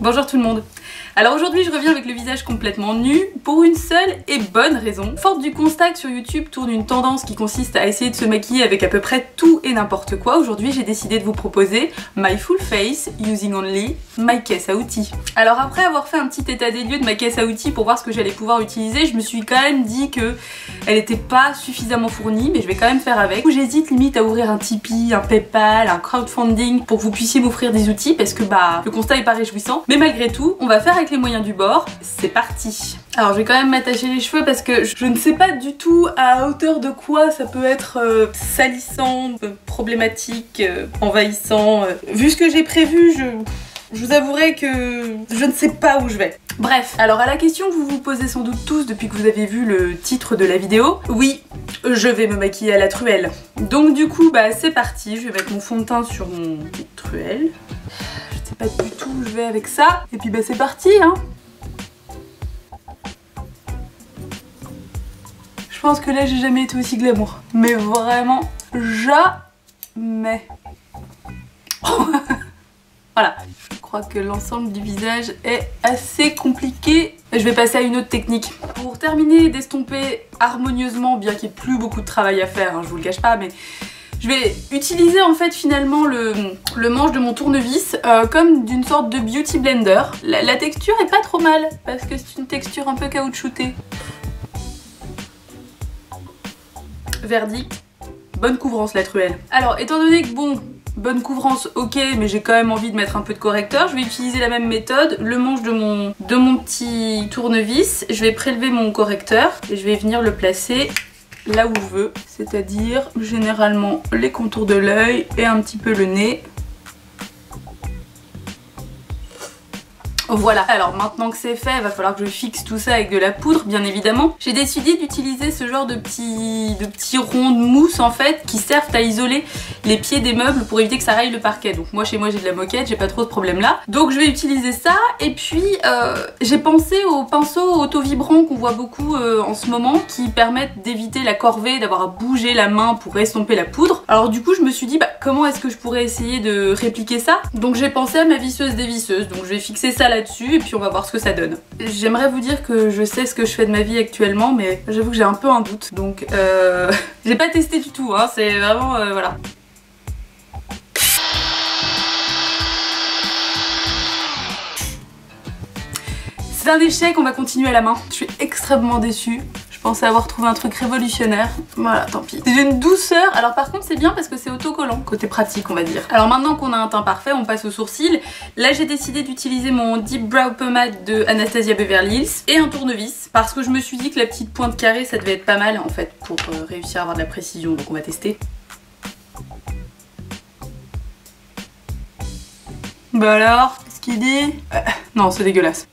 Bonjour tout le monde. Alors aujourd'hui je reviens avec le visage complètement nu pour une seule et bonne raison. Forte du constat que sur YouTube tourne une tendance qui consiste à essayer de se maquiller avec à peu près tout et n'importe quoi, aujourd'hui j'ai décidé de vous proposer My Full Face Using Only My caisse à outils. Alors après avoir fait un petit état des lieux de ma caisse à outils pour voir ce que j'allais pouvoir utiliser, je me suis quand même dit que elle était pas suffisamment fournie, mais je vais quand même faire avec. J'hésite limite à ouvrir un Tipeee, un Paypal, un crowdfunding pour que vous puissiez m'offrir des outils parce que le constat est pas réjouissant. Mais malgré tout, on va faire avec les moyens du bord. C'est parti. Alors je vais quand même m'attacher les cheveux parce que je ne sais pas du tout à hauteur de quoi ça peut être salissant, problématique, envahissant. Vu ce que j'ai prévu, je vous avouerai que je ne sais pas où je vais. Bref, alors à la question que vous vous posez sans doute tous depuis que vous avez vu le titre de la vidéo, oui, je vais me maquiller à la truelle. Donc du coup, c'est parti, je vais mettre mon fond de teint sur mon petite truelle. Je sais pas du tout où je vais avec ça. Et puis c'est parti, hein. Je pense que là j'ai jamais été aussi glamour. Mais vraiment, jamais. Voilà. Je crois que l'ensemble du visage est assez compliqué. Je vais passer à une autre technique. Pour terminer et d'estomper harmonieusement, bien qu'il n'y ait plus beaucoup de travail à faire, hein, je vous le cache pas, mais je vais utiliser en fait finalement le manche de mon tournevis comme d'une sorte de beauty blender. La texture est pas trop mal parce que c'est une texture un peu caoutchoutée. Verdict, bonne couvrance la truelle. Alors étant donné que bonne couvrance ok, mais j'ai quand même envie de mettre un peu de correcteur, je vais utiliser la même méthode, le manche de mon petit tournevis, je vais prélever mon correcteur et je vais venir le placer là où je veux, c'est-à-dire généralement les contours de l'œil et un petit peu le nez. Voilà, alors maintenant que c'est fait, il va falloir que je fixe tout ça avec de la poudre, bien évidemment. J'ai décidé d'utiliser ce genre de petits ronds de mousse en fait qui servent à isoler les pieds des meubles pour éviter que ça raye le parquet. Donc moi chez moi j'ai de la moquette, j'ai pas trop de problème là. Donc je vais utiliser ça et puis j'ai pensé aux pinceaux auto-vibrants qu'on voit beaucoup en ce moment qui permettent d'éviter la corvée, d'avoir à bouger la main pour estomper la poudre. Alors du coup je me suis dit comment est-ce que je pourrais essayer de répliquer ça? Donc j'ai pensé à ma visseuse dévisseuse, donc je vais fixer ça là dessus et puis on va voir ce que ça donne. J'aimerais vous dire que je sais ce que je fais de ma vie actuellement, mais j'avoue que j'ai un peu un doute, donc j'ai pas testé du tout, hein, c'est vraiment voilà. C'est un échec, on va continuer à la main. Je suis extrêmement déçue. Je pensais avoir trouvé un truc révolutionnaire. Voilà, tant pis. C'est d'une douceur. Alors par contre c'est bien parce que c'est autocollant. Côté pratique on va dire. Alors maintenant qu'on a un teint parfait, on passe aux sourcils. Là j'ai décidé d'utiliser mon Deep Brow Pomade de Anastasia Beverly Hills et un tournevis. Parce que je me suis dit que la petite pointe carrée ça devait être pas mal en fait pour réussir à avoir de la précision. Donc on va tester. Bah alors, qu'est-ce qu'il dit? Non c'est dégueulasse.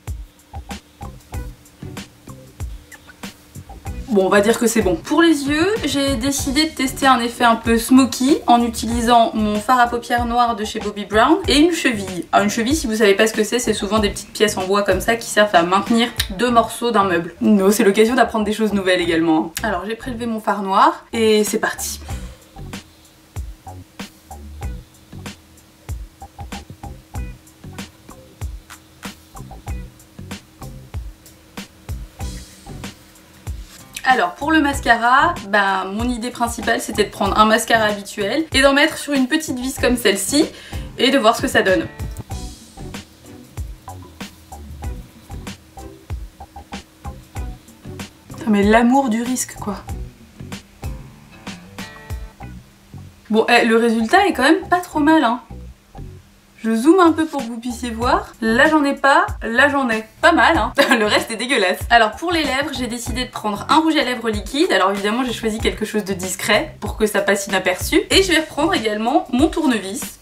Bon, on va dire que c'est bon. Pour les yeux, j'ai décidé de tester un effet un peu smoky en utilisant mon fard à paupières noir de chez Bobbi Brown et une cheville. Alors une cheville, si vous savez pas ce que c'est souvent des petites pièces en bois comme ça qui servent à maintenir deux morceaux d'un meuble. Non, c'est l'occasion d'apprendre des choses nouvelles également. Alors j'ai prélevé mon fard noir et c'est parti. Alors pour le mascara, mon idée principale c'était de prendre un mascara habituel et d'en mettre sur une petite vis comme celle-ci et de voir ce que ça donne. Mais l'amour du risque quoi. Bon, le résultat est quand même pas trop mal hein. Je zoome un peu pour que vous puissiez voir. Là j'en ai pas, là j'en ai. Pas mal hein. Le reste est dégueulasse. Alors pour les lèvres, j'ai décidé de prendre un rouge à lèvres liquide. Alors évidemment j'ai choisi quelque chose de discret pour que ça passe inaperçu. Et je vais reprendre également mon tournevis.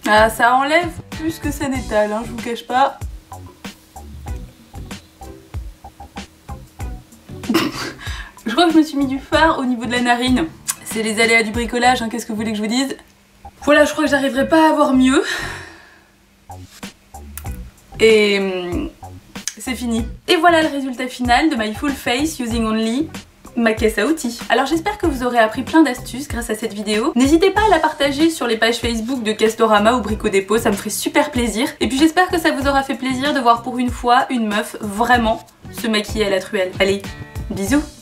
Ah ça enlève plus que ça n'étale hein, je vous cache pas. Je crois que je me suis mis du fard au niveau de la narine. C'est les aléas du bricolage, hein, qu'est-ce que vous voulez que je vous dise? Voilà, je crois que j'arriverai pas à avoir mieux. Et c'est fini. Et voilà le résultat final de My Full Face Using Only ma caisse à outils. Alors j'espère que vous aurez appris plein d'astuces grâce à cette vidéo. N'hésitez pas à la partager sur les pages Facebook de Castorama ou Brico Dépôt, ça me ferait super plaisir. Et puis j'espère que ça vous aura fait plaisir de voir pour une fois une meuf vraiment se maquiller à la truelle. Allez, bisous!